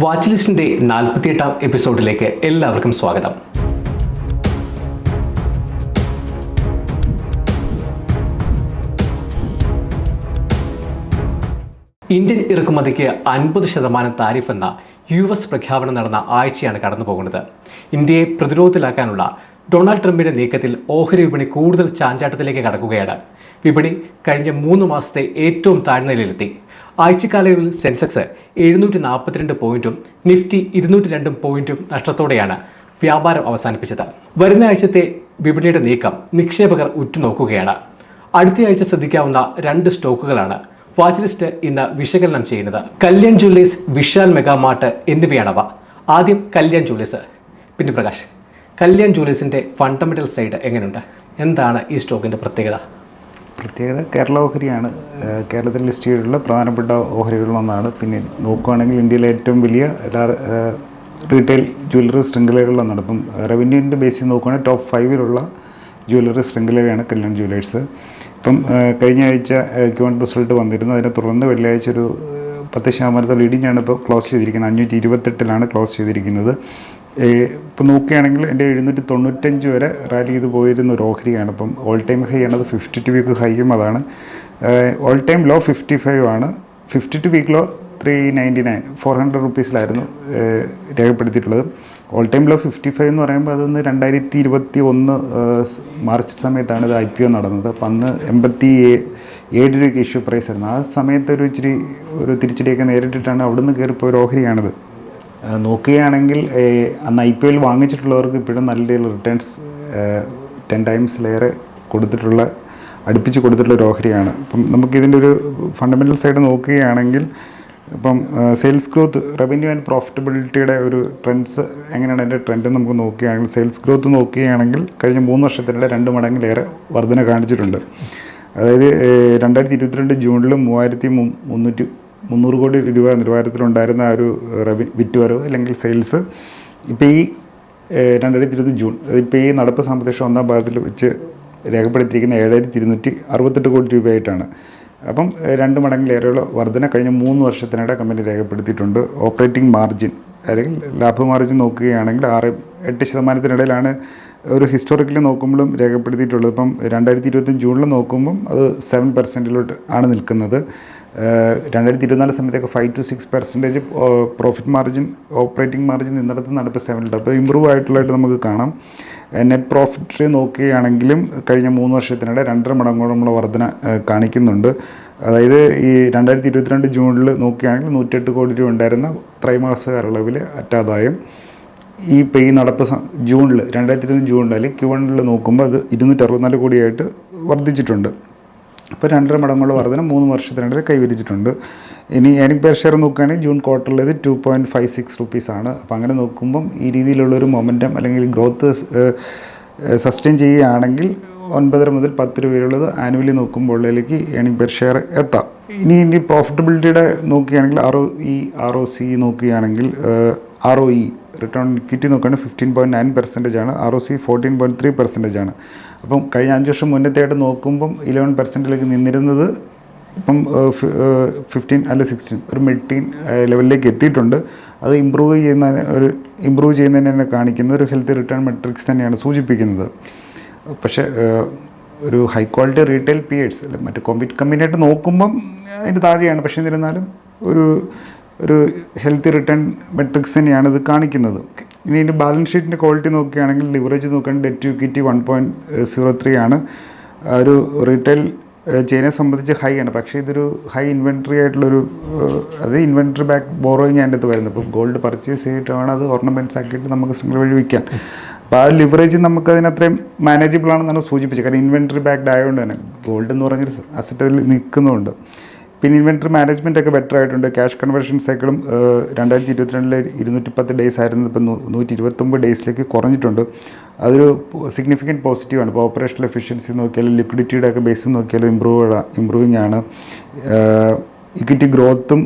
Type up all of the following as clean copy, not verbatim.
Watch ലിസ്റ്റിൻ്റെ 48-ാം എപ്പിസോഡിലേക്ക് എല്ലാവർക്കും സ്വാഗതം. ഇന്ത്യൻ ഇറക്കുമതിക്ക് 50% താരിഫ് എന്ന US പ്രഖ്യാപനം നടന്ന ആഴ്ചയാണ് കടന്നു പോകുന്നത്. ഇന്ത്യയെ പ്രതിരോധത്തിലാക്കാനുള്ള ഡൊണാൾഡ് ട്രംപിന്റെ നീക്കത്തിൽ ഓഹരി വിപണി കൂടുതൽ ചാഞ്ചാട്ടത്തിലേക്ക് കടക്കുകയാണ്. വിപണി കഴിഞ്ഞ 3 മാസത്തെ ഏറ്റവും താഴ്ന്ന നിലയിലെത്തി. ആഴ്ചക്കാലയളവിൽ സെൻസെക്സ് 742 പോയിന്റും നിഫ്റ്റി 202 പോയിന്റും നഷ്ടത്തോടെയാണ് വ്യാപാരം അവസാനിപ്പിച്ചത്. വരുന്ന ആഴ്ചത്തെ വിപണിയുടെ നീക്കം നിക്ഷേപകർ ഉറ്റുനോക്കുകയാണ്. അടുത്തയാഴ്ച ശ്രദ്ധിക്കാവുന്ന 2 സ്റ്റോക്കുകളാണ് വാച്ച് ലിസ്റ്റ് ഇന്ന് വിശകലനം ചെയ്യുന്നത്. കല്യാൺ ജ്വല്ലേഴ്സ്, വിശാൽ മെഗാമാർട്ട് എന്നിവയാണവ. ആദ്യം കല്യാൺ ജ്വല്ലേഴ്സ്. പിന്നെ പ്രകാശ്, കല്യാൺ ജ്വല്ലേഴ്സിൻ്റെ ഫണ്ടമെന്റൽ സൈഡ് എങ്ങനെയുണ്ട്? എന്താണ് ഈ സ്റ്റോക്കിൻ്റെ പ്രത്യേകത? കേരള ഓഹരിയാണ്. കേരളത്തിൽ ലിസ്റ്റ് ചെയ്തിട്ടുള്ള പ്രധാനപ്പെട്ട ഓഹരികളിലൊന്നാണ്. പിന്നെ നോക്കുകയാണെങ്കിൽ ഇന്ത്യയിലെ ഏറ്റവും വലിയ റീറ്റെയിൽ ജ്വല്ലറി ശൃംഖലകളിലൊന്നാണ്. ഇപ്പം റവന്യൂവിൻ്റെ ബേസിൽ നോക്കുകയാണെങ്കിൽ ടോപ്പ് 5-ലുള്ള ജ്വല്ലറി ശൃംഖലയാണ് കല്യാൺ ജ്വല്ലേഴ്സ്. ഇപ്പം കഴിഞ്ഞ ആഴ്ച Q1 റിസൾട്ട് വന്നിരുന്നു. അതിനെ തുടർന്ന് വെള്ളിയാഴ്ച ഒരു 10% ലീഡിങ്ങാണ് ഇപ്പോൾ ക്ലോസ് ചെയ്തിരിക്കുന്നത്. 528 ക്ലോസ് ചെയ്തിരിക്കുന്നത്. ഇപ്പോൾ നോക്കുകയാണെങ്കിൽ എൻ്റെ 795 വരെ റാലി ചെയ്ത് പോയിരുന്ന ഒരു ഓഹരിയാണ്. ഇപ്പം ഓൾ ടൈം ഹൈ ആണത്. 52 വീക്ക് ഹൈയും അതാണ്. ഓൾ ടൈം ലോ 55 ആണ്. 52 വീക്ക് ലോ 399 400 റുപ്പീസിലായിരുന്നു രേഖപ്പെടുത്തിയിട്ടുള്ളത്. ഓൾ ടൈം ലോ 55 എന്ന് പറയുമ്പോൾ അതൊന്ന് 2021 മാർച്ച് സമയത്താണ് ഇത് IPO നടന്നത്. അപ്പം അന്ന് 87 രൂപയ്ക്ക് ഇഷ്യൂ പ്രൈസ് ആയിരുന്നു. ആ സമയത്ത് ഒരു തിരിച്ചടിയൊക്കെ നേരിട്ടിട്ടാണ് അവിടുന്ന് കയറിപ്പോയ ഒരു ഓഹരിയാണിത്. നോക്കുകയാണെങ്കിൽ അന്ന് IPOയിൽ വാങ്ങിച്ചിട്ടുള്ളവർക്ക് ഇപ്പോഴും നല്ല രീതിയിൽ റിട്ടേൺസ് 10 ടൈംസിലേറെ അടുപ്പിച്ച് കൊടുത്തിട്ടുള്ള ഒരു ഓഹരിയാണ്. അപ്പം നമുക്കിതിൻ്റെ ഒരു ഫണ്ടമെൻ്റൽ സൈഡ് നോക്കുകയാണെങ്കിൽ ഇപ്പം സെയിൽസ് ഗ്രോത്ത്, റവന്യൂ ആൻഡ് പ്രോഫിറ്റബിലിറ്റിയുടെ ഒരു ട്രെൻഡ്സ് എങ്ങനെയാണ് അതിൻ്റെ ട്രെൻഡ് നമുക്ക് നോക്കുകയാണെങ്കിൽ സെയിൽസ് ഗ്രോത്ത് നോക്കുകയാണെങ്കിൽ കഴിഞ്ഞ 3 വർഷത്തിനിടെ 2 മടങ്ങിലേറെ വർധന കാണിച്ചിട്ടുണ്ട്. അതായത് 2022 ജൂണിൽ 3,300 കോടി രൂപ നിലവാരത്തിലുണ്ടായിരുന്ന ആ ഒരു വിറ്റുവരവ് അല്ലെങ്കിൽ സെയിൽസ് ഇപ്പോൾ ഈ 2020 ജൂൺ, ഇപ്പോൾ ഈ നടപ്പ് സാമ്പത്തിക വർഷം 1-ാം ഭാഗത്തിൽ വെച്ച് രേഖപ്പെടുത്തിയിരിക്കുന്ന 7,268 കോടി രൂപയായിട്ടാണ്. അപ്പം 2 മടങ്ങിലേറെയുള്ള വർധന കഴിഞ്ഞ 3 വർഷത്തിനിടെ കമ്പനി രേഖപ്പെടുത്തിയിട്ടുണ്ട്. ഓപ്പറേറ്റിംഗ് മാർജിൻ അല്ലെങ്കിൽ ലാഭ മാർജിൻ നോക്കുകയാണെങ്കിൽ 6-8% ഒരു ഹിസ്റ്റോറിക്കലി നോക്കുമ്പോഴും രേഖപ്പെടുത്തിയിട്ടുള്ളത്. ഇപ്പം 2025 ജൂണിൽ നോക്കുമ്പം അത് 7% ആണ് നിൽക്കുന്നത്. 2024 സമയത്തൊക്കെ 5-6% പ്രോഫിറ്റ് മാർജിൻ, ഓപ്പറേറ്റിംഗ് മാർജിൻ നിന്നിടത്തുനിന്നാണ് ഇപ്പോൾ 7. അപ്പോൾ ഇമ്പ്രൂവ് ആയിട്ടുള്ളതായിട്ട് നമുക്ക് കാണാം. നെറ്റ് പ്രോഫിറ്റ് നോക്കുകയാണെങ്കിലും കഴിഞ്ഞ 3 വർഷത്തിനിടെ 2.5 മടങ്ങോളമുള്ള വർധന കാണിക്കുന്നുണ്ട്. അതായത് ഈ 2022 ജൂണിൽ നോക്കുകയാണെങ്കിൽ 108 കോടി രൂപ ഉണ്ടായിരുന്ന ത്രൈമാസ കാലയളവിൽ അറ്റാദായം ഈ നടപ്പ് ജൂണിൽ 2020 ജൂണിൽ അല്ലെങ്കിൽ Q1 നോക്കുമ്പോൾ അത് 264 കോടിയായിട്ട് വർദ്ധിച്ചിട്ടുണ്ട്. അപ്പോൾ 2.5 മടങ്ങുള്ള വർധന 3 വർഷത്തിനിടയിൽ കൈവരിച്ചിട്ടുണ്ട്. ഇനി ഏണിംഗ് പെർ ഷെയർ നോക്കുകയാണെങ്കിൽ ജൂൺ ക്വാർട്ടറിലേത് 2.56 റുപ്പീസാണ്. അപ്പോൾ അങ്ങനെ നോക്കുമ്പം ഈ രീതിയിലുള്ളൊരു മൊമെൻറ്റം അല്ലെങ്കിൽ ഗ്രോത്ത് സസ്റ്റെയിൻ ചെയ്യുകയാണെങ്കിൽ 9 മുതൽ 10 രൂപയുള്ളത് ആനുവലി നോക്കുമ്പോഴേക്ക് ഏണിംഗ് പെർ ഷെയർ എത്താം. ഇനി പ്രോഫിറ്റബിലിറ്റിയുടെ നോക്കുകയാണെങ്കിൽ ROC നോക്കുകയാണെങ്കിൽ ROE റിട്ടേൺ ഓൺ ഇക്വിറ്റി നോക്കുകയാണെങ്കിൽ 15.9% ആണ്. ROC 14.3% ആണ്. അപ്പം കഴിഞ്ഞ 5 വർഷം മുന്നത്തെയായിട്ട് നോക്കുമ്പം 11%ലേക്ക് നിന്നിരുന്നത് ഇപ്പം 15 അല്ല 16 ഒരു മിഡ്-ടീൻ ലെവലിലേക്ക് എത്തിയിട്ടുണ്ട്. അത് ഇമ്പ്രൂവ് ചെയ്യുന്നതിനെ തന്നെ കാണിക്കുന്നത് ഒരു ഹെൽത്തി റിട്ടേൺ മെട്രിക്സ് തന്നെയാണ് സൂചിപ്പിക്കുന്നത്. പക്ഷേ ഒരു ഹൈ ക്വാളിറ്റി റീറ്റെയിൽ പിയേഴ്സ് അല്ല മറ്റ് കമ്പനിയായിട്ട് നോക്കുമ്പം അതിൻ്റെ താഴെയാണ്. പക്ഷേ എന്നിരുന്നാലും ഒരു ഹെൽത്തി റിട്ടേൺ മെട്രിക്സ് തന്നെയാണ് ഇത് കാണിക്കുന്നത്. ഇനി ഇതിൻ്റെ ബാലൻസ് ഷീറ്റിൻ്റെ ക്വാളിറ്റി നോക്കുകയാണെങ്കിൽ ലിവറേജ് നോക്കുകയാണെങ്കിൽ ഡെറ്റ് ടു ഇക്വിറ്റി 1.03 ആണ്. ഒരു റീറ്റെയിൽ ചെയിനെ സംബന്ധിച്ച് ഹൈ ആണ്. പക്ഷേ ഇതൊരു ഹൈ ഇൻവെൻട്രി ആയിട്ടുള്ളൊരു ഇൻവെൻട്രി ബാക്ക് ബോറോയിങ് അതിൻ്റെ അകത്ത് വരുന്നത്. ഇപ്പോൾ ഗോൾഡ് പർച്ചേസ് ചെയ്തിട്ടാണ് അത് ഓർണമെൻറ്റ്സ് ആക്കിയിട്ട് നമുക്ക് ശൃംഖല വഴി വിൽക്കാൻ. അപ്പോൾ ആ ലിവറേജ് നമുക്കതിനത്രയും മാനേജബിൾ ആണെന്നാണ് സൂചിപ്പിച്ചത്. കാരണം ഇൻവെൻട്രി ബാക്ക്ഡ് ആയതുകൊണ്ട് തന്നെ ഗോൾഡ് എന്ന് പറഞ്ഞൊരു അസറ്റ് അതിൽ നിൽക്കുന്നുണ്ട്. പിന്നെ ഇൻവെൻട്രി മാനേജ്മെൻ്റ് ഒക്കെ ബെറ്റർ ആയിട്ടുണ്ട്. ക്യാഷ് കൺവേർഷൻ സൈക്കിളും 2022 210 ഡേയ്സ് ആയിരുന്നത് ഇപ്പോൾ 129 ഡേയ്സിലേക്ക് കുറഞ്ഞിട്ടുണ്ട്. അതൊരു സിഗ്നിഫിക്കൻറ്റ് പോസിറ്റീവാണ്. ഇപ്പോൾ ഓപ്പറേഷണൽ എഫിഷ്യൻസി നോക്കിയാലും ലിക്വിഡിറ്റിയുടെ ഒക്കെ ബേസ് നോക്കിയാലും ഇമ്പ്രൂവിങ് ആണ്. ഇക്വിറ്റി ഗ്രോത്തും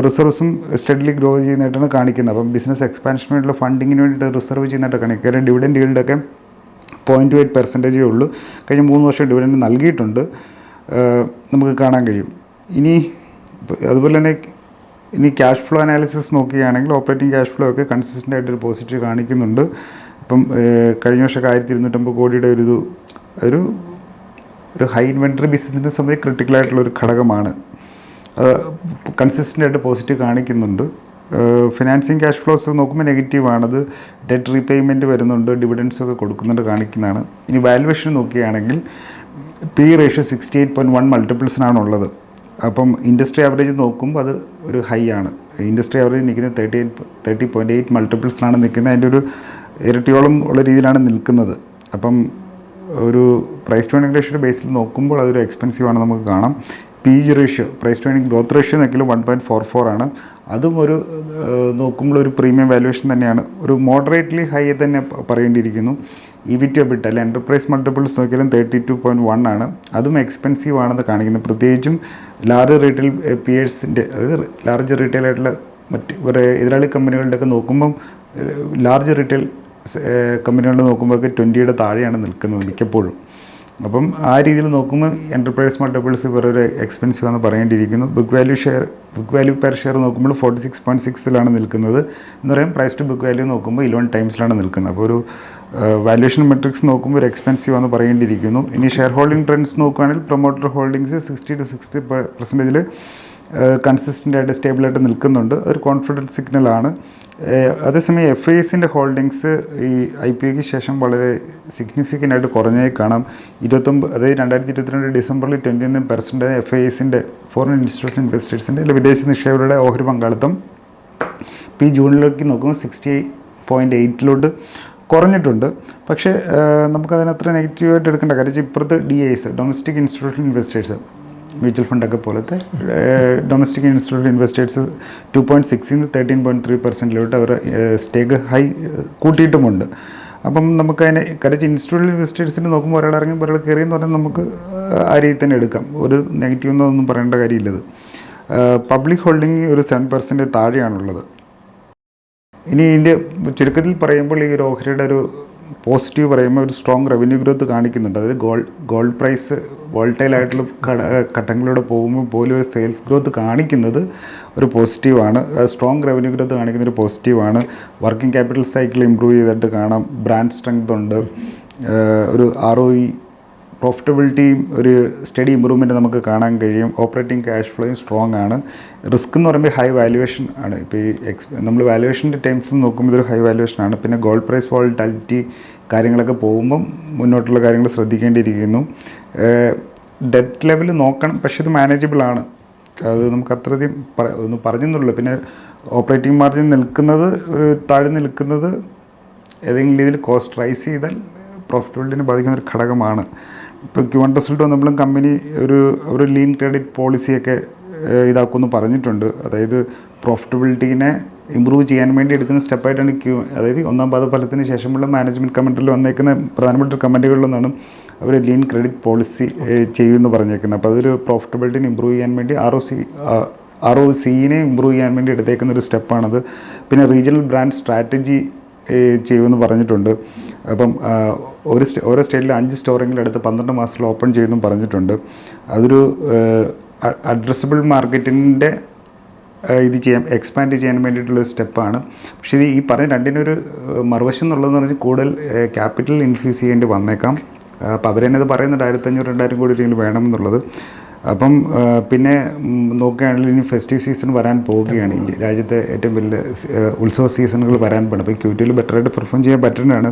റിസർവ്സും സ്റ്റഡിലി ഗ്രോ ചെയ്യുന്നതായിട്ടാണ് കാണിക്കുന്നത്. അപ്പം ബിസിനസ് എക്സ്പാൻഷന് വേണ്ടിയുള്ള ഫണ്ടിങ്ങിന് വേണ്ടിയിട്ട് റിസർവ് ചെയ്യുന്നതായിട്ട് കാണിക്കുക. കാരണം ഡിവിഡൻഡ് ഈൽഡൊക്കെ 0.8% ഉള്ളൂ. കഴിഞ്ഞ 3 വർഷം ഡിവിഡൻഡ് നൽകിയിട്ടുണ്ട്, നമുക്ക് കാണാൻ കഴിയും. ഇനി അതുപോലെ തന്നെ ഇനി ക്യാഷ് ഫ്ലോ അനാലിസിസ് നോക്കുകയാണെങ്കിൽ ഓപ്പറേറ്റിംഗ് ക്യാഷ് ഫ്ലോ ഒക്കെ കൺസിസ്റ്റൻ്റ് ആയിട്ട് ഒരു പോസിറ്റീവ് കാണിക്കുന്നുണ്ട്. ഇപ്പം കഴിഞ്ഞ വർഷമൊക്കെ 1250 കോടിയുടെ ഒരു ഹൈ ഇൻവെൻറ്ററി ബിസിനസ്സിനെ സംബന്ധിച്ച് ക്രിട്ടിക്കലായിട്ടുള്ളൊരു ഘടകമാണ്. അത് കൺസിസ്റ്റൻ്റ് ആയിട്ട് പോസിറ്റീവ് കാണിക്കുന്നുണ്ട്. ഫിനാൻസിങ് ക്യാഷ് ഫ്ലോസ് നോക്കുമ്പോൾ നെഗറ്റീവാണ്. അത് ഡെറ്റ് റീപേയ്മെൻറ്റ് വരുന്നുണ്ട്, ഡിവിഡൻസ് ഒക്കെ കൊടുക്കുന്നുണ്ട് കാണിക്കുന്നതാണ്. ഇനി വാല്യുവേഷൻ നോക്കുകയാണെങ്കിൽ പി റേഷ്യോ 68.1 മൾട്ടിപ്പിൾസിനാണുള്ളത്. അപ്പം ഇൻഡസ്ട്രി ആവറേജ് നോക്കുമ്പോൾ അത് ഒരു ഹൈ ആണ്. ഇൻഡസ്ട്രി ആവറേജ് നിൽക്കുന്നത് 30.8 മൾട്ടിപ്പിൾസിനാണ് നിൽക്കുന്നത്. അതിൻ്റെ ഒരു ഇരട്ടിയോളം ഉള്ള രീതിയിലാണ് നിൽക്കുന്നത്. അപ്പം ഒരു പ്രൈസ് ടു ഏർണിംഗ് റേഷ്യോയുടെ ബേസിൽ നോക്കുമ്പോൾ അതൊരു എക്സ്പെൻസീവ് ആണ് നമുക്ക് കാണാം. P G ratio, price to earning growth ratio നോക്കിയാലും 1.44 ആണ്. അതും ഒരു നോക്കുമ്പോൾ ഒരു പ്രീമിയം വാല്യുവേഷൻ തന്നെയാണ്. ഒരു മോഡറേറ്റ്ലി ഹൈ തന്നെ പറയേണ്ടിയിരിക്കുന്നു. EV to EBITDA അല്ലെ എൻ്റർപ്രൈസ് മൾട്ടിപ്പിൾസ് നോക്കിയാലും 32.1 ആണ്. അതും എക്സ്പെൻസീവ് ആണെന്ന് കാണിക്കുന്നത്. പ്രത്യേകിച്ചും ലാർജ് റീറ്റെയിൽ പിയേഴ്സിൻ്റെ, അതായത് ലാർജ് റീറ്റെയിൽ ആയിട്ടുള്ള മറ്റ് എതിരാളി കമ്പനികളുടെയൊക്കെ നോക്കുമ്പം ലാർജ് റീറ്റെയിൽ കമ്പനികളുടെ നോക്കുമ്പോഴൊക്കെ 20യുടെ താഴെയാണ് നിൽക്കുന്നത് മിക്കപ്പോഴും. അപ്പം ആ രീതിയിൽ നോക്കുമ്പോൾ എൻ്റർപ്രൈസ് മൾട്ടിപ്പിൾസ് വേറൊരു എക്സ്പെൻസീവ് ആണെന്ന് പറയേണ്ടിയിരിക്കുന്നു. ബുക്ക് വാല്യൂ പെർ ഷെയർ നോക്കുമ്പോൾ 46.6 നിൽക്കുന്നത് എന്ന് പറയും. പ്രൈസ് ടു ബുക്ക് വാല്യൂ നോക്കുമ്പോൾ 11 ടൈംസിലാണ് നിൽക്കുന്നത്. അപ്പോൾ ഒരു വാല്യുവേഷൻ മെട്രിക്സ് നോക്കുമ്പോൾ ഒരു എക്സ്പെൻസീവ് ആണെന്ന് പറയേണ്ടിയിരിക്കുന്നു. ഇനി ഷെയർ ഹോൾഡിംഗ് ട്രെൻഡ്സ് നോക്കുകയാണെങ്കിൽ പ്രൊമോട്ടർ ഹോൾഡിങ്സ് 60 to 60% കൺസിസ്റ്റൻ്റ് ആയിട്ട് സ്റ്റേബിളായിട്ട് നിൽക്കുന്നുണ്ട്. അതൊരു കോൺഫിഡൻസ് സിഗ്നലാണ്. അതേസമയം FISൻ്റെ ഹോൾഡിങ്സ് ഈ IPOയ്ക്ക് ശേഷം വളരെ സിഗ്നിഫിക്കൻ്റ് ആയിട്ട് കുറഞ്ഞായി കാണാം. 29, അതായത് 2022 ഡിസംബറിൽ 29% FISൻ്റെ ഫോറിൻ ഇൻസ്റ്റിറ്റ്യൂഷണൽ ഇൻവെസ്റ്റേഴ്സിൻ്റെ അല്ലെങ്കിൽ വിദേശ നിക്ഷേപകരുടെ ഓഹരി പങ്കാളിത്തം ഇപ്പോൾ ഈ ജൂണിലേക്ക് നോക്കുമ്പോൾ 68.8 കുറഞ്ഞിട്ടുണ്ട്. പക്ഷേ നമുക്കതിനത്ര നെഗറ്റീവായിട്ട് എടുക്കേണ്ട കാര്യം ഇപ്പുറത്ത് DIs, domestic institutional investors, mutual ഫണ്ടൊക്കെ പോലത്തെ ഡൊമസ്റ്റിക് ഇൻസ്റ്റിറ്റ്യൂഷണൽ ഇൻവെസ്റ്റേഴ്സ് 2.6 13.3% അവർ സ്റ്റേക്ക് ഹൈ കൂട്ടിയിട്ടുമുണ്ട്. അപ്പം നമുക്കതിനെ കാര്യം ഇൻസ്റ്റിറ്റ്യൂഷണൽ ഇൻവെസ്റ്റേഴ്സിന് നോക്കുമ്പോൾ ഒരാൾ ഇറങ്ങി ഒരാൾ കയറിയെന്ന് പറഞ്ഞാൽ നമുക്ക് ആ രീതി തന്നെ എടുക്കാം. ഒരു നെഗറ്റീവ് എന്നൊന്നും പറയേണ്ട കാര്യമില്ലത്. പബ്ലിക് ഹോൾഡിംഗ് ഒരു 7% താഴെയാണുള്ളത്. ഇനി ഇതിൻ്റെ ചുരുക്കത്തിൽ പറയുമ്പോൾ ഈ ഒരു ഓഹരിയുടെ ഒരു പോസിറ്റീവ് പറയുമ്പോൾ ഒരു സ്ട്രോങ് റവന്യൂ ഗ്രോത്ത് കാണിക്കുന്നുണ്ട്. അതായത് ഗോൾഡ് പ്രൈസ് വോൾട്ടൈലായിട്ടുള്ള ഘട്ടങ്ങളിലൂടെ പോകുമ്പോൾ പോലും ഒരു സെയിൽസ് ഗ്രോത്ത് കാണിക്കുന്നത് ഒരു പോസിറ്റീവാണ്. സ്ട്രോങ് റവന്യൂ ഗ്രോത്ത് കാണിക്കുന്നൊരു പോസിറ്റീവാണ്. വർക്കിംഗ് ക്യാപിറ്റൽ സൈക്കിൾ ഇമ്പ്രൂവ് ചെയ്തിട്ട് കാണാം. ബ്രാൻഡ് സ്ട്രെങ്ത് ഉണ്ട്. ഒരു ROE പ്രോഫിറ്റബിലിറ്റിയും ഒരു സ്റ്റഡി ഇമ്പ്രൂവ്മെൻറ്റ് നമുക്ക് കാണാൻ കഴിയും. ഓപ്പറേറ്റിംഗ് ക്യാഷ് ഫ്ലോയും സ്ട്രോങ് ആണ്. റിസ്ക് എന്ന് പറയുമ്പോൾ ഹൈ വാല്യുവേഷൻ ആണ്. ഇപ്പോൾ ഈ നമ്മൾ വാല്യുവേഷൻ്റെ ടൈംസിൽ നോക്കുമ്പോൾ ഇതൊരു ഹൈ വാല്യുവേഷൻ ആണ്. പിന്നെ ഗോൾഡ് പ്രൈസ് വോളറ്റിലിറ്റി കാര്യങ്ങളൊക്കെ പോകുമ്പം മുന്നോട്ടുള്ള കാര്യങ്ങൾ ശ്രദ്ധിക്കേണ്ടിയിരിക്കുന്നു. ഡെറ്റ് ലെവൽ നോക്കണം, പക്ഷേ ഇത് മാനേജബിൾ ആണ്. അത് നമുക്ക് അത്രയധികം ഒന്ന് പറഞ്ഞെന്നുള്ളൂ. പിന്നെ ഓപ്പറേറ്റിംഗ് മാർജിൻ നിൽക്കുന്നത് ഒരു താഴെ നിൽക്കുന്നത് ഏതെങ്കിലും രീതിയിൽ കോസ്റ്റ് റൈസ് ചെയ്താൽ പ്രോഫിറ്റബിലിറ്റിനെ ബാധിക്കുന്ന ഒരു ഘടകമാണ്. ഇപ്പോൾ Q1 റിസൾട്ട് വന്നപ്പോഴും കമ്പനി ഒരു ലീൻ ക്രെഡിറ്റ് പോളിസിയൊക്കെ ഇതാക്കുമെന്ന് പറഞ്ഞിട്ടുണ്ട്. അതായത് പ്രോഫിറ്റബിലിറ്റിനെ ഇമ്പ്രൂവ് ചെയ്യാൻ വേണ്ടി എടുക്കുന്ന സ്റ്റെപ്പായിട്ടാണ് അതായത് ഒന്നാം പാദഫലത്തിന് ശേഷമുള്ള മാനേജ്മെൻറ്റ് കമൻറ്റിൽ വന്നേക്കുന്ന പ്രധാനപ്പെട്ട കമൻറ്റുകളിലൊന്നാണ് അവർ ലീൻ ക്രെഡിറ്റ് പോളിസി ചെയ്യുമെന്ന് പറഞ്ഞേക്കുന്നത്. അപ്പോൾ അതൊരു പ്രോഫിറ്റബിലിറ്റിനെ ഇമ്പ്രൂവ് ചെയ്യാൻ വേണ്ടി ROCനെ ഇമ്പ്രൂവ് ചെയ്യാൻ വേണ്ടി എടുത്തേക്കുന്ന ഒരു സ്റ്റെപ്പാണത്. പിന്നെ റീജിയണൽ ബ്രാൻഡ് സ്ട്രാറ്റജി ചെയ്യുമെന്ന് പറഞ്ഞിട്ടുണ്ട്. അപ്പം ഓരോ സ്റ്റേറ്റിൽ 5 സ്റ്റോറെങ്കിലും അടുത്ത് 12 മാസത്തിൽ ഓപ്പൺ ചെയ്യുമെന്നും പറഞ്ഞിട്ടുണ്ട്. അതൊരു അഡ്രസ്സബിൾ മാർക്കറ്റിൻ്റെ എക്സ്പാൻഡ് ചെയ്യാൻ വേണ്ടിയിട്ടുള്ളൊരു സ്റ്റെപ്പാണ്. പക്ഷേ ഇത് ഈ പറഞ്ഞ രണ്ടിനൊരു മറുവശം എന്നുള്ളതെന്ന് പറഞ്ഞാൽ കൂടുതൽ ക്യാപിറ്റൽ ഇൻഫ്യൂസ് ചെയ്യേണ്ടി വന്നേക്കാം. അപ്പോൾ അവർ തന്നെ അത് പറയുന്നുണ്ട് 1500-2000 കോടി രൂപയെങ്കിലും വേണമെന്നുള്ളത്. അപ്പം പിന്നെ നോക്കുകയാണെങ്കിൽ ഇനി ഫെസ്റ്റീവ് സീസൺ വരാൻ പോവുകയാണ്. ഇന്ത്യ രാജ്യത്തെ ഏറ്റവും വലിയ ഉത്സവ സീസണുകൾ വരാൻ പോകണം. അപ്പോൾ Q2 ബെറ്ററായിട്ട് പെർഫോം ചെയ്യാൻ പറ്റുന്നതാണ്.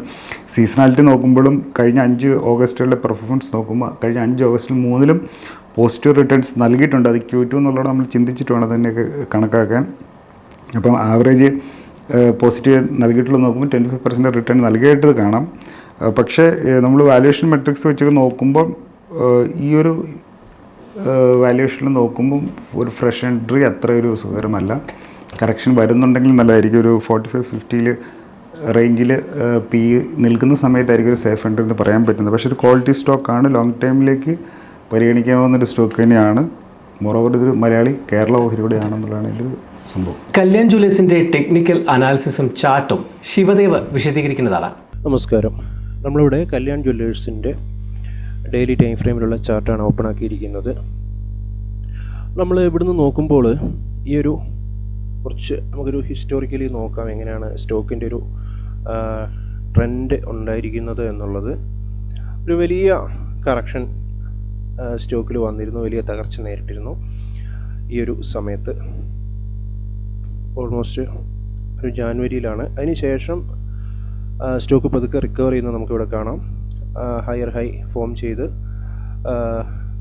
സീസണാലിറ്റി നോക്കുമ്പോഴും കഴിഞ്ഞ 5 ഓഗസ്റ്റുകളിലെ പെർഫോമൻസ് നോക്കുമ്പോൾ കഴിഞ്ഞ 5 ഓഗസ്റ്റിൽ 3ലും പോസിറ്റീവ് റിട്ടേൺസ് നൽകിയിട്ടുണ്ട്. അത് Q2 എന്നുള്ളത് നമ്മൾ ചിന്തിച്ചിട്ട് വേണം അതിനെയൊക്കെ കണക്കാക്കാൻ. അപ്പം ആവറേജ് പോസിറ്റീവ് നൽകിയിട്ടുള്ളത് നോക്കുമ്പോൾ 25% റിട്ടേൺ നൽകിയിട്ട് കാണാം. പക്ഷേ നമ്മൾ വാല്യുവേഷൻ മെട്രിക്സ് വെച്ച് നോക്കുമ്പോൾ ഈ ഒരു വാല്യുവേഷനിൽ നോക്കുമ്പം ഒരു ഫ്രഷ് എൻട്രി അത്ര ഒരു സുഖകരമല്ല. കറക്ഷൻ വരുന്നുണ്ടെങ്കിൽ നല്ലതായിരിക്കും. ഒരു 45-50 റേഞ്ചിൽ PE നിൽക്കുന്ന സമയത്തായിരിക്കും ഒരു സേഫ് എൻട്രി എന്ന് പറയാൻ പറ്റുന്നത്. പക്ഷേ ഒരു ക്വാളിറ്റി സ്റ്റോക്കാണ്. ലോങ് ടൈമിലേക്ക് പരിഗണിക്കാവുന്നൊരു സ്റ്റോക്ക് തന്നെയാണ്. മോറോവർ ഇതൊരു മലയാളി കേരള ഓഹരിയോടെയാണെന്നുള്ളതാണ് ഇതിൽ സംഭവം. കല്യാൺ ജ്വല്ലേഴ്സിൻ്റെ ടെക്നിക്കൽ അനാലിസിസും ചാർട്ടും ശിവദേവ് വിശദീകരിക്കുന്നതാണ്. നമസ്കാരം. നമ്മളിവിടെ കല്യാൺ ജ്വല്ലേഴ്സിൻ്റെ ഡെയിലി ടൈം ഫ്രെയിമിലുള്ള ചാർട്ടാണ് ഓപ്പൺ ആക്കിയിരിക്കുന്നത്. നമ്മൾ ഇവിടുന്ന് നോക്കുമ്പോൾ ഈ ഒരു കുറച്ച് നമുക്കൊരു ഹിസ്റ്റോറിക്കലി നോക്കാം എങ്ങനെയാണ് സ്റ്റോക്കിൻ്റെ ഒരു ട്രെൻഡ് ഉണ്ടായിരിക്കുന്നത് എന്നുള്ളത്. ഒരു വലിയ കറക്ഷൻ സ്റ്റോക്കിൽ വന്നിരുന്നു, വലിയ തകർച്ച നേരിട്ടിരുന്നു ഈ ഒരു സമയത്ത്. ഓൾമോസ്റ്റ് ഒരു ജാനുവരിയിലാണ്. അതിന് ശേഷം സ്റ്റോക്ക് പതുക്കെ റിക്കവർ ചെയ്യുന്നത് നമുക്കിവിടെ കാണാം. ഹയർ ഹൈ ഫോം ചെയ്ത്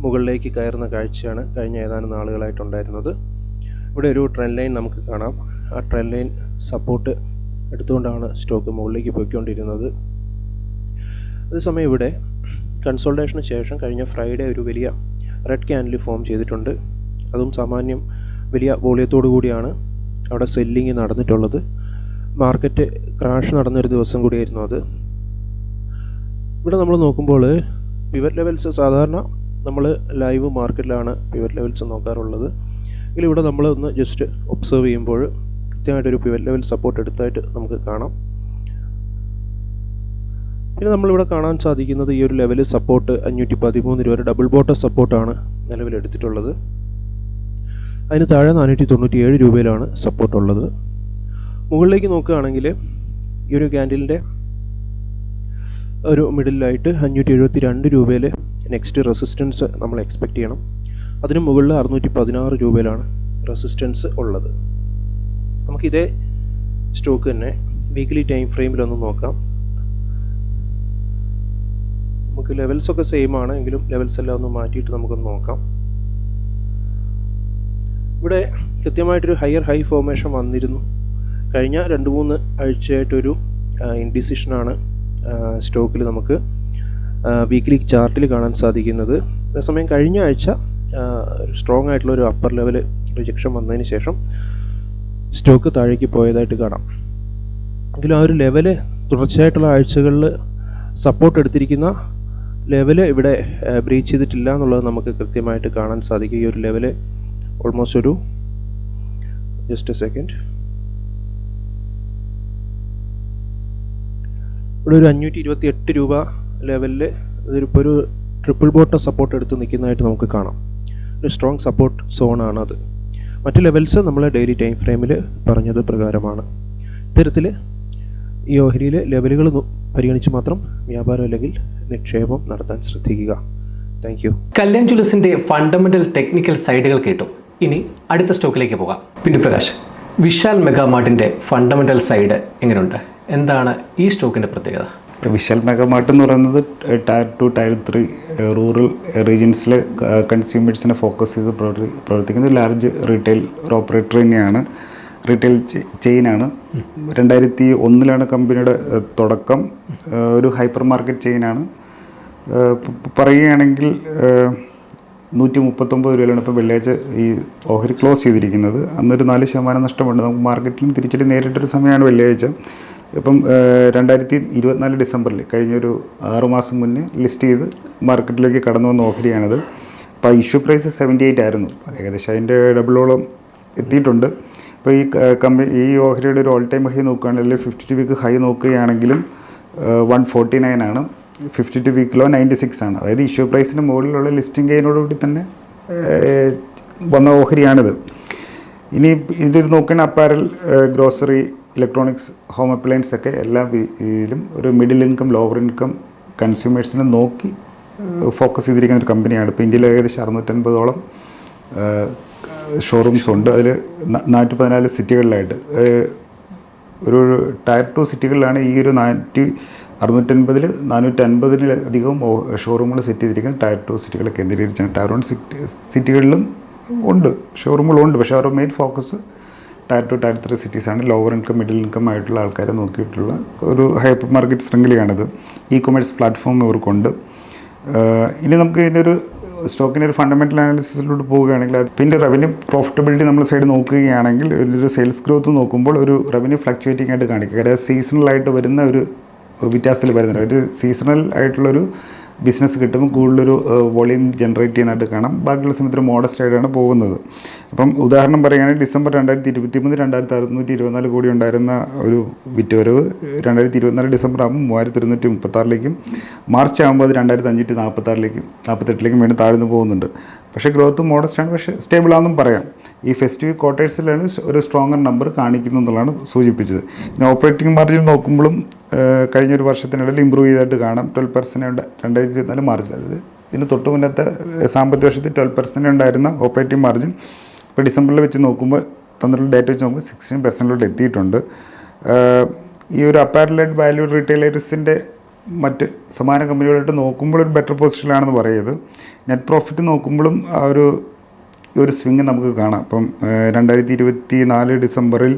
മുകളിലേക്ക് കയറുന്ന കാഴ്ചയാണ് കഴിഞ്ഞ ഏതാനും നാളുകളായിട്ടുണ്ടായിരുന്നത്. ഇവിടെ ഒരു ട്രെൻഡ് ലൈൻ നമുക്ക് കാണാം. ആ ട്രെൻഡ് ലൈൻ സപ്പോർട്ട് എടുത്തുകൊണ്ടാണ് സ്റ്റോക്ക് മുകളിലേക്ക് പോയിക്കൊണ്ടിരുന്നത്. അതേസമയം ഇവിടെ കൺസോൾട്ടേഷന് ശേഷം കഴിഞ്ഞ ഫ്രൈഡേ ഒരു വലിയ റെഡ് ക്യാൻഡിൽ ഫോം ചെയ്തിട്ടുണ്ട്. അതും സാമാന്യം വലിയ വോളിയത്തോടു കൂടിയാണ് അവിടെ സെല്ലിങ് നടന്നിട്ടുള്ളത്. മാർക്കറ്റ് ക്രാഷ് നടന്നൊരു ദിവസം കൂടിയായിരുന്നു അത്. ഇവിടെ നമ്മൾ നോക്കുമ്പോൾ പിവറ്റ് ലെവൽസ് സാധാരണ നമ്മൾ ലൈവ് മാർക്കറ്റിലാണ് പിവറ്റ് ലെവൽസ് നോക്കാറുള്ളത്. എങ്കിലും ഇവിടെ നമ്മൾ ഒന്ന് ജസ്റ്റ് ഒബ്സർവ് ചെയ്യുമ്പോൾ കൃത്യമായിട്ടൊരു പിവറ്റ് ലെവൽ സപ്പോർട്ട് എടുത്തായിട്ട് നമുക്ക് കാണാം. പിന്നെ നമ്മളിവിടെ കാണാൻ സാധിക്കുന്നത് ഈ ഒരു ലെവൽ സപ്പോർട്ട് 513 രൂപ ഡബിൾ ബോട്ടം സപ്പോർട്ടാണ് നിലവിൽ എടുത്തിട്ടുള്ളത്. അതിന് താഴെ 497 രൂപയിലാണ് സപ്പോർട്ടുള്ളത്. മുകളിലേക്ക് നോക്കുകയാണെങ്കിൽ ഈ ഒരു ക്യാൻഡിലിൻ്റെ ഒരു മിഡിലായിട്ട് 572 രൂപയിൽ നെക്സ്റ്റ് റെസിസ്റ്റൻസ് നമ്മൾ എക്സ്പെക്റ്റ് ചെയ്യണം. അതിന് മുകളിൽ 616 രൂപയിലാണ് റെസിസ്റ്റൻസ് ഉള്ളത്. നമുക്കിതേ സ്റ്റോക്ക് തന്നെ വീക്ക്ലി ടൈം ഫ്രെയിമിലൊന്ന് നോക്കാം. നമുക്ക് ലെവൽസൊക്കെ സെയിം ആണ്, എങ്കിലും ലെവൽസ് എല്ലാം ഒന്ന് മാറ്റിയിട്ട് നമുക്കൊന്ന് നോക്കാം. ഇവിടെ കൃത്യമായിട്ടൊരു ഹയർ ഹൈ ഫോർമേഷൻ വന്നിരുന്നു. കഴിഞ്ഞ 2-3 ആഴ്ചയായിട്ടൊരു ഇൻഡിസിഷനാണ് സ്റ്റോക്കിൽ നമുക്ക് വീക്ക്ലി ചാർട്ടിൽ കാണാൻ സാധിക്കുന്നത്. അതേസമയം കഴിഞ്ഞ ആഴ്ച സ്ട്രോങ് ആയിട്ടുള്ള ഒരു അപ്പർ ലെവൽ റിജക്ഷൻ വന്നതിന് ശേഷം സ്റ്റോക്ക് താഴേക്ക് പോയതായിട്ട് കാണാം. എങ്കിലും ആ ഒരു ലെവല് തുടർച്ചയായിട്ടുള്ള ആഴ്ചകളിൽ സപ്പോർട്ട് എടുത്തിരിക്കുന്ന ലെവല് ഇവിടെ ബ്രീച്ച് ചെയ്തിട്ടില്ല എന്നുള്ളത് നമുക്ക് കൃത്യമായിട്ട് കാണാൻ സാധിക്കും. ഈ ഒരു ലെവല് ഓൾമോസ്റ്റ് ഒരു ജസ്റ്റ് എ സെക്കൻഡ് ഇവിടെ ഒരു 528 രൂപ ലെവലിൽ ഇതിപ്പോൾ ഒരു ട്രിപ്പിൾ ബോട്ടം സപ്പോർട്ട് എടുത്ത് നിൽക്കുന്നതായിട്ട് നമുക്ക് കാണാം. ഒരു സ്ട്രോങ് സപ്പോർട്ട് സോണാണ് അത്. മറ്റ് ലെവൽസ് നമ്മൾ ഡെയിലി ടൈം ഫ്രെയിമിൽ പറഞ്ഞത് പ്രകാരമാണ്. ഇത്തരത്തിൽ ഈ ഓഹരിയിൽ ലെവലുകൾ പരിഗണിച്ച് മാത്രം വ്യാപാരം അല്ലെങ്കിൽ നിക്ഷേപം നടത്താൻ ശ്രദ്ധിക്കുക. Thank you. കല്യാൺ ജ്വല്ലേഴ്സിന്റെ ഫണ്ടമെന്റൽ ടെക്നിക്കൽ സൈഡുകൾ കേട്ടു. ഇനി അടുത്ത സ്റ്റോക്കിലേക്ക് പോകാം. പിന്നെ പ്രകാശ്, വിശാൽ മെഗാമാർട്ടിന്റെ ഫണ്ടമെന്റൽ സൈഡ് എങ്ങനെയുണ്ട്? എന്താണ് ഈ സ്റ്റോക്കിന്റെ പ്രത്യേകത? വിശാൽ മെഗാമാർട്ട് എന്ന് പറയുന്നത് ടയർ 2, ടയർ 3 റൂറൽ റീജിയൻസിലെ കൺസ്യൂമേഴ്സിനെ ഫോക്കസ് ചെയ്ത് പ്രവർത്തിക്കുന്ന ലാർജ് റീറ്റെയിൽ ഓപ്പറേറ്റർ തന്നെയാണ്. റീറ്റെയിൽ ചെയിനാണ്. 2001 കമ്പനിയുടെ തുടക്കം. ഒരു ഹൈപ്പർ മാർക്കറ്റ് ചെയിനാണ്. പറയുകയാണെങ്കിൽ 139 രൂപയിലാണ് ഇപ്പോൾ വെള്ളിയാഴ്ച ഈ ഓഹരി ക്ലോസ് ചെയ്തിരിക്കുന്നത്. അന്നൊരു 4% നഷ്ടമുണ്ട്. നമുക്ക് മാർക്കറ്റിലും തിരിച്ചടി നേരിട്ടൊരു സമയമാണ് വെള്ളിയാഴ്ച. ഇപ്പം 2024 ഡിസംബറിൽ കഴിഞ്ഞൊരു 6 മാസം മുന്നേ ലിസ്റ്റ് ചെയ്ത് മാർക്കറ്റിലേക്ക് കടന്നു വന്ന ഓഹരിയാണിത്. അപ്പോൾ ഇഷ്യൂ പ്രൈസ് 78 ആയിരുന്നു. ഏകദേശം അതിൻ്റെ ഡബിളോളം എത്തിയിട്ടുണ്ട്. ഇപ്പോൾ ഈ ഓഹരിയുടെ ഒരു ഓൾ ടൈം ഹൈ നോക്കുകയാണെങ്കിൽ 52 വീക്ക് ഹൈ നോക്കുകയാണെങ്കിലും 149 ആണ്. 52 വീക്കിലോ 96 ആണ്. അതായത് ഇഷ്യൂ പ്രൈസിന് മുകളിലുള്ള ലിസ്റ്റിംഗ് ഗെയിനോടുകൂടി തന്നെ വന്ന ഓഹരിയാണിത്. ഇനി ഇതിൽ നോക്കുകയാണെങ്കിൽ apparel, grocery, electronics, home appliance ഒക്കെ എല്ലാ ഇതിലും ഒരു മിഡിൽ ഇൻകം, ലോവർ ഇൻകം കൺസ്യൂമേഴ്സിനെ നോക്കി ഫോക്കസ് ചെയ്തിരിക്കുന്ന ഒരു കമ്പനിയാണ്. ഇപ്പോൾ ഇന്ത്യയിൽ ഏകദേശം 650ഓളം ഷോറൂംസ് ഉണ്ട്. അതിൽ 414 സിറ്റികളിലായിട്ട് ഒരു ടയർ 2 സിറ്റികളിലാണ് ഈ ഒരു 650-ൽ 450-ലധികം ഷോറൂമുകൾ സെറ്റ് ചെയ്തിരിക്കുന്നത് ടയർ 2 സിറ്റികളെ കേന്ദ്രീകരിച്ചാണ്. ടയർ 1 സിറ്റികളിലും ഉണ്ട് ഷോറൂമുകളുണ്ട്. പക്ഷേ അവരുടെ മെയിൻ ഫോക്കസ് ടയർ 2, ടയർ 3 സിറ്റീസാണ്. ലോവർ ഇൻകം, മിഡിൽ ഇൻകം ആയിട്ടുള്ള ആൾക്കാരെ നോക്കിയിട്ടുള്ള ഒരു ഹൈപ്പർ മാർക്കറ്റ് ശൃംഖലയാണിത്. ഇ കൊമേഴ്സ് പ്ലാറ്റ്ഫോം ഇവർക്കുണ്ട്. ഇനി നമുക്ക് ഇതിൻ്റെ ഒരു സ്റ്റോക്കിൻ്റെ ഒരു ഫണ്ടമെൻ്റൽ അനാലിസിസിലോട്ട് പോവുകയാണെങ്കിൽ പിന്നെ റവന്യൂ പ്രോഫിറ്റബിലിറ്റി നമ്മൾ സൈഡ് നോക്കുകയാണെങ്കിൽ ഒരു സെയിൽസ് ഗ്രോത്ത് നോക്കുമ്പോൾ ഒരു റവന്യൂ ഫ്ലക്ച്വേറ്റിംഗ് ആയിട്ട് കാണിക്കുക. അതായത് സീസണലായിട്ട് വരുന്ന ഒരു വ്യത്യാസത്തിൽ വരുന്നില്ല. ഒരു സീസണൽ ആയിട്ടുള്ളൊരു ബിസിനസ് കിട്ടുമ്പോൾ കൂടുതലൊരു വോളിയം ജനറേറ്റ് ചെയ്യുന്നതായിട്ട് കാണാം. ബാക്കിയുള്ള സമയത്ത് മോഡസ്റ്റ് ആയിട്ടാണ് പോകുന്നത്. അപ്പം ഉദാഹരണം പറയുകയാണെങ്കിൽ ഡിസംബർ 2023 2624 കോടി ഉണ്ടായിരുന്ന ഒരു വിറ്റുവരവ് 2024 ഡിസംബർ ആകുമ്പോൾ 3136 മാർച്ച് ആകുമ്പോൾ അത് 2546 വീണ്ടും താഴ്ന്നു പോകുന്നുണ്ട്. പക്ഷേ ഗ്രോത്ത് മോഡസ്റ്റാണ്, പക്ഷേ സ്റ്റേബിളാണെന്നും പറയാം. ഈ ഫെസ്റ്റിവ് ക്വാർട്ടേഴ്സിലാണ് ഒരു സ്ട്രോങ്ങർ നമ്പർ കാണിക്കുന്നു എന്നുള്ളതാണ് സൂചിപ്പിച്ചത്. പിന്നെ ഓപ്പറേറ്റിംഗ് മാർജിൻ നോക്കുമ്പോഴും കഴിഞ്ഞൊരു വർഷത്തിനിടയിൽ ഇമ്പ്രൂവ് ചെയ്തായിട്ട് കാണാം. 12% 2024 മാർച്ചിൽ, അതായത് ഇതിന് തൊട്ട് മുന്നത്തെ സാമ്പത്തിക വർഷത്തിൽ 12% ഉണ്ടായിരുന്ന ഓപ്പറേറ്റിംഗ് മാർജിൻ ഇപ്പോൾ ഡിസംബറിൽ വെച്ച് നോക്കുമ്പോൾ തന്നിട്ടുള്ള ഡേറ്റ വെച്ച് നോക്കുമ്പോൾ 16% എത്തിയിട്ടുണ്ട്. ഈ ഒരു അപ്പാരൽ വാല്യൂ റീറ്റെയിലേഴ്സിൻ്റെ മറ്റ് സമാന കമ്പനികളായിട്ട് നോക്കുമ്പോൾ ഒരു ബെറ്റർ പൊസിഷനിലാണെന്ന് പറയുന്നത്. നെറ്റ് പ്രോഫിറ്റ് നോക്കുമ്പോഴും ആ ഒരു സ്വിങ് നമുക്ക് കാണാം. ഇപ്പം 2024 ഡിസംബറിൽ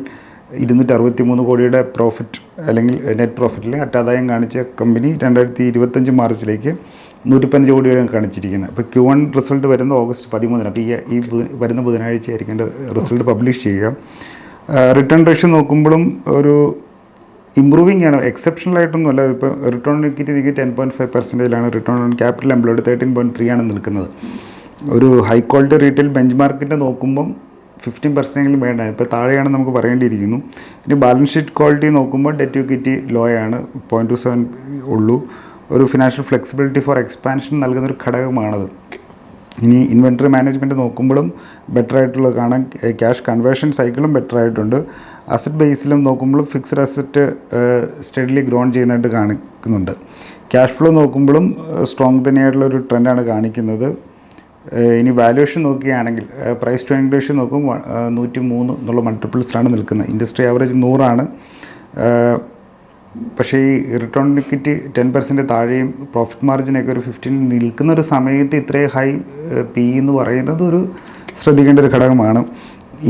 263 കോടിയുടെ പ്രോഫിറ്റ് അല്ലെങ്കിൽ നെറ്റ് പ്രോഫിറ്റിൽ അറ്റാദായം കാണിച്ച കമ്പനി 2025 മാർച്ചിലേക്ക് 115 കോടിയാണ് കാണിച്ചിരിക്കുന്നത്. അപ്പോൾ Q1 റിസൾട്ട് വരുന്നത് ഓഗസ്റ്റ് 13. അപ്പോൾ ഈ വരുന്ന ബുധനാഴ്ച ആയിരിക്കും എൻ്റെ റിസൾട്ട് പബ്ലിഷ് ചെയ്യുക. റിട്ടേൺ റേഷ്യോ നോക്കുമ്പോഴും ഒരു ഇമ്പ്രൂവിംഗ് ആണ്, എക്സെപ്ഷണൽ ആയിട്ടൊന്നുമല്ല. ഇപ്പോൾ return on equity 10.5%, return on capital employed 13.3 നിൽക്കുന്നത്. ഒരു high quality retail bench market നോക്കുമ്പം 15% വേണ്ട, ഇപ്പോൾ താഴെയാണ് നമുക്ക് പറയേണ്ടിയിരിക്കുന്നു. ഇനി ബാലൻസ് ഷീറ്റ് ക്വാളിറ്റി നോക്കുമ്പോൾ ഡെറ്റ് ഇക്വിറ്റി ലോ ആണ്, 0.27 ഉള്ളൂ. ഒരു ഫിനാൻഷ്യൽ ഫ്ലെക്സിബിലിറ്റി ഫോർ എക്സ്പാൻഷൻ നൽകുന്നൊരു ഘടകമാണത്. ഇനി ഇൻവെൻട്രി മാനേജ്മെൻറ്റ് നോക്കുമ്പോഴും ബെറ്റർ ആയിട്ടുള്ളത് കാണാം. ക്യാഷ് കൺവേർഷൻ സൈക്കിളും ബെറ്റർ ആയിട്ടുണ്ട്. അസറ്റ് ബേസിലും നോക്കുമ്പോഴും ഫിക്സഡ് അസറ്റ് സ്റ്റഡിലി ഗ്രോൺ ചെയ്യുന്നതായിട്ട് കാണിക്കുന്നുണ്ട്. ക്യാഷ് ഫ്ലോ നോക്കുമ്പോഴും സ്ട്രോങ് തന്നെയായിട്ടുള്ളൊരു ട്രെൻഡാണ് കാണിക്കുന്നത്. ഇനി വാല്യുവേഷൻ നോക്കുകയാണെങ്കിൽ പ്രൈസ് ടു ഏർണിംഗ് റേഷ്യോ നോക്കുമ്പോൾ 103 എന്നുള്ള മൾട്ടിപ്പിൾസിലാണ് നിൽക്കുന്നത്. ഇൻഡസ്ട്രി ആവറേജ് 100 പക്ഷേ ഈ റിട്ടേൺ ഓൺ ഇക്വിറ്റി 10% താഴെയും പ്രോഫിറ്റ് മാർജിനൊക്കെ ഒരു 15 നിൽക്കുന്ന ഒരു സമയത്ത് ഇത്രയും ഹൈ പി എന്ന് പറയുന്നത് ഒരു ശ്രദ്ധിക്കേണ്ട ഒരു ഘടകമാണ്.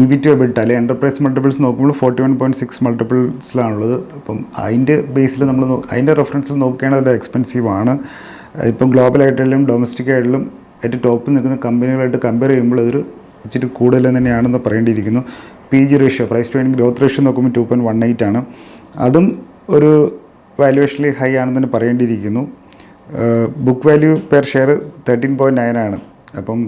EV to EBITDA അല്ലെങ്കിൽ എൻ്റർപ്രൈസ് മൾട്ടിപ്പിൾസ് നോക്കുമ്പോൾ 41.6 മൾട്ടിപ്പിൾസിലാണുള്ളത്. അപ്പം അതിൻ്റെ ബേസിൽ നമ്മൾ അതിൻ്റെ റെഫറൻസിൽ നോക്കുകയാണെങ്കിൽ അത് എക്സ്പെൻസീവാണ്. ഇപ്പം ഗ്ലോബലായിട്ടായാലും ഡൊമസ്റ്റിക് ആയിട്ടും ഏറ്റവും ടോപ്പിൽ നിൽക്കുന്ന കമ്പനികളായിട്ട് കമ്പയർ ചെയ്യുമ്പോൾ അതൊരു ഇച്ചിരി കൂടുതൽ തന്നെയാണെന്ന് പറയേണ്ടിയിരിക്കുന്നു. PG ratio price to earning growth ratio നോക്കുമ്പോൾ 2.18 അതും ഒരു വാല്യുവേഷനിൽ ഹൈ ആണെന്ന് തന്നെ പറയേണ്ടിയിരിക്കുന്നു. ബുക്ക് വാല്യൂ പെർ ഷെയർ 13.9 അപ്പം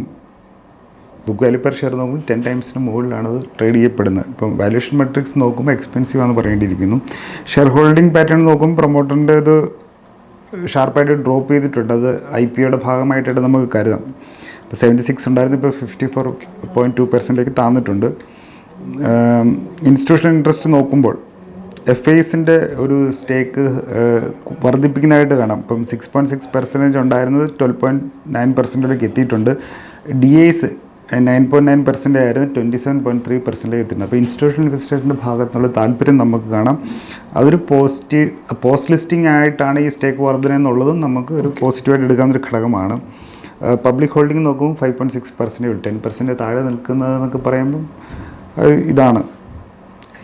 ബുക്ക് വാല്യൂ പെർ ഷെയർ നോക്കുമ്പോൾ 10 ടൈംസിന് മുകളിലാണ് അത് ട്രേഡ് ചെയ്യപ്പെടുന്നത്. ഇപ്പം വാല്യുവേഷൻ മെട്രിക്സ് നോക്കുമ്പോൾ എക്സ്പെൻസീവ് ആണെന്ന് പറയേണ്ടിയിരിക്കുന്നു. ഷെയർ ഹോൾഡിംഗ് പാറ്റേൺ നോക്കുമ്പോൾ പ്രൊമോട്ടറിൻ്റെ ഇത് ഷാർപ്പായിട്ട് ഡ്രോപ്പ് ചെയ്തിട്ടുണ്ട്. അത് IPOയുടെ ഭാഗമായിട്ടായിട്ട് നമുക്ക് കരുതാം. ഇപ്പോൾ 76 ഉണ്ടായിരുന്നു, ഇപ്പോൾ 54.2% താന്നിട്ടുണ്ട്. ഇൻസ്റ്റിറ്റ്യൂഷണൽ ഇൻട്രസ്റ്റ് നോക്കുമ്പോൾ FISൻ്റെ ഒരു സ്റ്റേക്ക് വർദ്ധിപ്പിക്കുന്നതായിട്ട് കാണാം. ഇപ്പം 6.6% ഉണ്ടായിരുന്നത് 12.9% എത്തിയിട്ടുണ്ട്. DIs 9.9% ആയിരുന്നു, 27.3% എത്തിയിട്ടുണ്ട്. അപ്പോൾ ഇൻസ്റ്റിറ്റ്യൂഷണൽ ഇൻവെസ്റ്റേഴ്സിൻ്റെ ഭാഗത്തുനിന്നുള്ള താല്പര്യം നമുക്ക് കാണാം. അതൊരു പോസ്റ്റ് ലിസ്റ്റിംഗ് ആയിട്ടാണ് ഈ സ്റ്റേക്ക് വർധന എന്നുള്ളതും നമുക്ക് ഒരു പോസിറ്റീവായിട്ട് എടുക്കാവുന്നൊരു ഘടകമാണ്. പബ്ലിക് ഹോൾഡിംഗ് നോക്കുമ്പോൾ 5.6%, 10% താഴെ നിൽക്കുന്നതെന്നൊക്കെ പറയുമ്പം ഇതാണ്.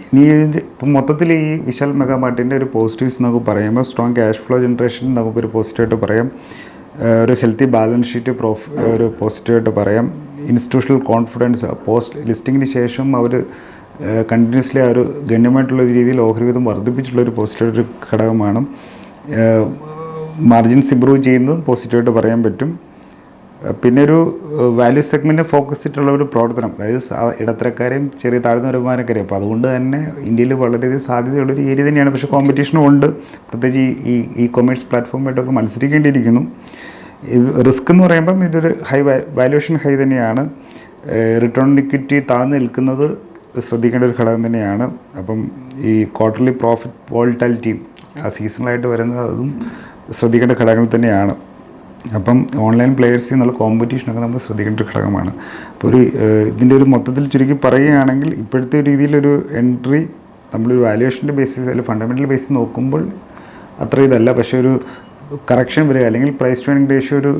ഇനി ഇപ്പം മൊത്തത്തിൽ ഈ വിശാൽ മെഗാമാർട്ടിൻ്റെ ഒരു പോസിറ്റീവ്സ് നമുക്ക് പറയുമ്പോൾ സ്ട്രോങ് ക്യാഷ് ഫ്ലോ ജനറേഷൻ നമുക്കൊരു പോസിറ്റീവായിട്ട് പറയാം. ഒരു ഹെൽത്തി ബാലൻസ് ഷീറ്റ് ഒരു പോസിറ്റീവായിട്ട് പറയാം. ഇൻസ്റ്റിറ്റ്യൂഷണൽ കോൺഫിഡൻസ് പോസ്റ്റ് ലിസ്റ്റിങ്ങിന് ശേഷം അവർ കണ്ടിന്യൂസ്ലി ആ ഒരു ഗണ്യമായിട്ടുള്ള രീതിയിൽ ഓഹരി വിധം വർദ്ധിപ്പിച്ചിട്ടുള്ളൊരു പോസിറ്റീവായിട്ട് ഘടകമാണ്. മാർജിൻസ് ഇമ്പ്രൂവ് ചെയ്യുന്നതും പോസിറ്റീവായിട്ട് പറയാൻ പറ്റും. പിന്നെ ഒരു വാല്യൂ സെഗ്മെൻറ്റ് ഫോക്കസ് ചെയ്തിട്ടുള്ള ഒരു പ്രവർത്തനം, അതായത് ഇടത്തരക്കാരെയും ചെറിയ താഴ്ന്ന വരുമാനക്കാരെയും. അപ്പോൾ അതുകൊണ്ട് തന്നെ ഇന്ത്യയിൽ വളരെയധികം സാധ്യതയുള്ളൊരു ഏരിയ തന്നെയാണ്. പക്ഷേ കോമ്പറ്റീഷനും ഉണ്ട്, പ്രത്യേകിച്ച് ഈ കൊമേഴ്സ് പ്ലാറ്റ്ഫോമായിട്ടൊക്കെ മത്സരിക്കേണ്ടിയിരിക്കുന്നു. റിസ്ക് എന്ന് പറയുമ്പം ഇതൊരു വാല്യുവേഷൻ ഹൈ തന്നെയാണ്. റിട്ടേൺ ഓൺ ഇക്വിറ്റി താഴ്ന്നു നിൽക്കുന്നത് ശ്രദ്ധിക്കേണ്ട ഒരു ഘടകം തന്നെയാണ്. അപ്പം ഈ ക്വാർട്ടർലി പ്രോഫിറ്റ് വോൾട്ടാലിറ്റിയും ആ സീസണലായിട്ട് വരുന്നത് അതും ശ്രദ്ധിക്കേണ്ട ഘടകങ്ങൾ തന്നെയാണ്. അപ്പം ഓൺലൈൻ പ്ലെയേഴ്സിൽ നിന്നുള്ള കോമ്പറ്റീഷനൊക്കെ നമ്മൾ ശ്രദ്ധിക്കേണ്ട ഒരു ഘടകമാണ്. അപ്പോൾ ഇതിൻ്റെ ഒരു മൊത്തത്തിൽ ചുരുക്കി പറയുകയാണെങ്കിൽ ഇപ്പോഴത്തെ രീതിയിലൊരു എൻട്രി നമ്മളൊരു വാല്യുവേഷൻ്റെ ബേസിസ് അല്ലെങ്കിൽ ഫണ്ടമെൻ്റൽ ബേസിസ് നോക്കുമ്പോൾ അത്ര ഇതല്ല. പക്ഷേ ഒരു കറക്ഷൻ വരിക അല്ലെങ്കിൽ പ്രൈസ് ടു ഏർണിംഗ് റേഷ്യോ ഒരു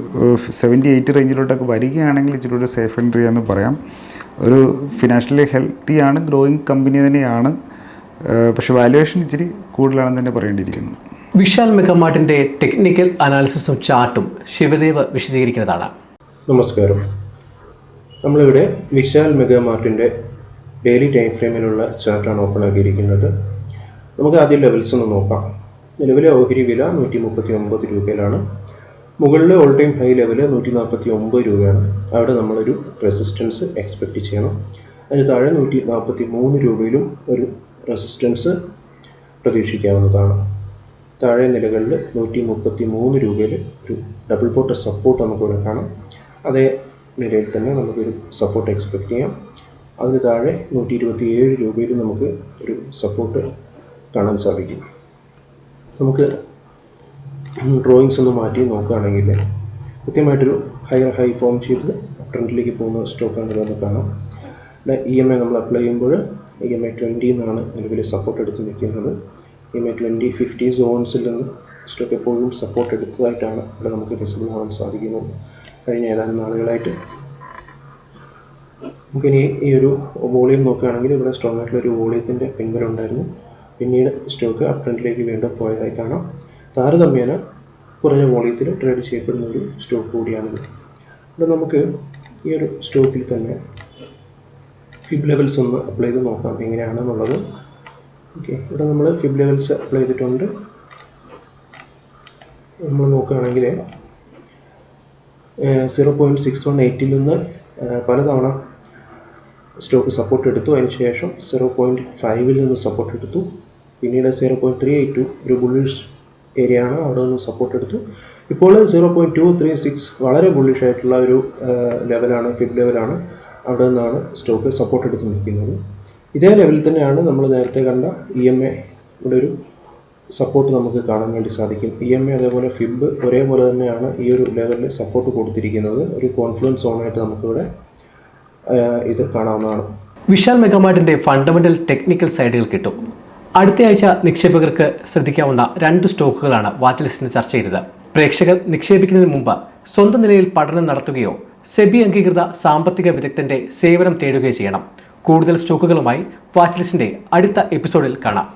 70-80 റേഞ്ചിലോട്ടൊക്കെ വരികയാണെങ്കിൽ ഇച്ചിരി ഒരു സേഫ് എൻട്രി എന്ന് പറയാം. ഒരു ഫിനാൻഷ്യലി ഹെൽത്തിയാണ്, ഗ്രോയിങ് കമ്പനി തന്നെയാണ്. പക്ഷേ വാല്യുവേഷൻ ഇച്ചിരി കൂടുതലാണെന്ന് തന്നെ പറയേണ്ടിയിരിക്കുന്നു. വിശാൽ മെഗാമാർട്ടിൻ്റെ ടെക്നിക്കൽ അനാലിസിസും ചാർട്ടും ശിവദേവ് വിശദീകരിക്കുന്നതാണ്. നമസ്കാരം. നമ്മളിവിടെ വിശാൽ മെഗാമാർട്ടിൻ്റെ ഡെയിലി ടൈം ഫ്രെയിമിലുള്ള ചാർട്ടാണ് ഓപ്പൺ ആക്കിയിരിക്കുന്നത്. നമുക്ക് ആദ്യം ലെവൽസ് ഒന്ന് നോക്കാം. നിലവിലെ ഓഹരി വില 139 രൂപയിലാണ്. മുകളിൽ ഓൾ ടൈം ഹൈ ലെവൽ 149 രൂപയാണ്. അവിടെ നമ്മളൊരു റെസിസ്റ്റൻസ് എക്സ്പെക്റ്റ് ചെയ്യണം. അതിന് താഴെ 143 രൂപയിലും ഒരു റെസിസ്റ്റൻസ് പ്രതീക്ഷിക്കാവുന്നതാണ്. താഴെ നിലകളിൽ 133 രൂപയിൽ ഒരു ഡബിൾ ബോട്ടം സപ്പോർട്ട് നമുക്കിവിടെ കാണാം. അതേ നിലയിൽ തന്നെ നമുക്കൊരു സപ്പോർട്ട് എക്സ്പെക്റ്റ് ചെയ്യാം. അതിന് താഴെ 127 രൂപയിൽ നമുക്ക് ഒരു സപ്പോർട്ട് കാണാൻ സാധിക്കും. നമുക്ക് ഡ്രോയിങ്സ് ഒന്ന് മാറ്റി നോക്കുകയാണെങ്കിൽ കൃത്യമായിട്ടൊരു ഹയർ ഹൈ ഫോം ചെയ്ത് ട്രെൻഡിലേക്ക് പോകുന്ന സ്റ്റോക്കാണ് ഇതെന്ന് കാണാം. EMA നമ്മൾ അപ്ലൈ ചെയ്യുമ്പോൾ EMA 20 എന്നാണ് നിലവിൽ സപ്പോർട്ട് എടുത്ത് നിൽക്കുന്നത്. EMA 20, 50 സോൺസിൽ നിന്ന് സ്റ്റോക്ക് എപ്പോഴും സപ്പോർട്ട് എടുത്തതായിട്ടാണ് ഇവിടെ നമുക്ക് വിസിബിൾ ആവാൻ സാധിക്കുന്നത് കഴിഞ്ഞ ഏതാനും നാളുകളായിട്ട്. നമുക്കിനി ഈ ഒരു വോളിയം നോക്കുകയാണെങ്കിൽ ഇവിടെ സ്ട്രോങ് ആയിട്ടുള്ളൊരു വോളിയത്തിൻ്റെ പിൻബലമുണ്ടായിരുന്നു. പിന്നീട് സ്റ്റോക്ക് അപ് ട്രെൻഡിലേക്ക് വീണ്ടും പോയതായി കാണാം. താരതമ്യേന കുറഞ്ഞ വോളിയത്തിൽ ട്രേഡ് ചെയ്യപ്പെടുന്ന ഒരു സ്റ്റോക്ക് കൂടിയാണിത്. ഇവിടെ നമുക്ക് ഈ ഒരു സ്റ്റോക്കിൽ തന്നെ ഫിബ് ലെവൽസ് ഒന്ന് അപ്ലൈ ചെയ്ത് നോക്കാം എങ്ങനെയാണെന്നുള്ളത്. ഓക്കെ, ഇവിടെ നമ്മൾ ഫിബ് ലെവൽസ് അപ്ലൈ ചെയ്തിട്ടുണ്ട്. നമ്മൾ നോക്കുകയാണെങ്കിൽ 0.618 നിന്ന് പലതവണ സ്റ്റോക്ക് സപ്പോർട്ട് എടുത്തു. അതിനുശേഷം 0.5 നിന്ന് സപ്പോർട്ട് എടുത്തു. പിന്നീട് 0.382 ഒരു ബുള്ളിഷ് ഏരിയ ആണ്, അവിടെ നിന്ന് സപ്പോർട്ട് എടുത്തു. ഇപ്പോൾ 0.236 വളരെ ബുള്ളിഷ് ആയിട്ടുള്ള ഒരു ലെവലാണ്, ഫിബ് ലെവലാണ്. അവിടെ നിന്നാണ് സ്റ്റോക്ക് സപ്പോർട്ട് എടുത്ത് നിൽക്കുന്നത്. ഇതേ ലെവലിൽ തന്നെയാണ് നമ്മൾ നേരത്തെ കണ്ട EMA ഇവിടെ ഒരു സപ്പോർട്ട് നമുക്ക് കാണാൻ വേണ്ടി സാധിക്കും. EMA അതേപോലെ ഫിബ് ഒരേപോലെ തന്നെയാണ് ഈ ഒരു ലെവലിൽ സപ്പോർട്ട് കൊടുത്തിരിക്കുന്നത്. ഒരു കോൺഫ്ലുവൻസ് സോണായിട്ട് നമുക്കിവിടെ ഇത് കാണാവുന്നതാണ്. വിശാൽ മെഗാമാർട്ടിന്റെ ഫണ്ടമെന്റൽ ടെക്നിക്കൽ സൈഡുകൾ കിട്ടും. അടുത്തയാഴ്ച നിക്ഷേപകർക്ക് ശ്രദ്ധിക്കാവുന്ന 2 സ്റ്റോക്കുകളാണ് വാച്ച് ലിസ്റ്റിന് ചർച്ച ചെയ്തത്. പ്രേക്ഷകർ നിക്ഷേപിക്കുന്നതിന് മുമ്പ് സ്വന്തം നിലയിൽ പഠനം നടത്തുകയോ സെബി അംഗീകൃത സാമ്പത്തിക വിദഗ്ധന്റെ സേവനം തേടുകയോ ചെയ്യണം. കൂടുതൽ സ്റ്റോക്കുകളുമായി വാച്ച് ലിസ്റ്റിന്റെ അടുത്ത എപ്പിസോഡിൽ കാണാം.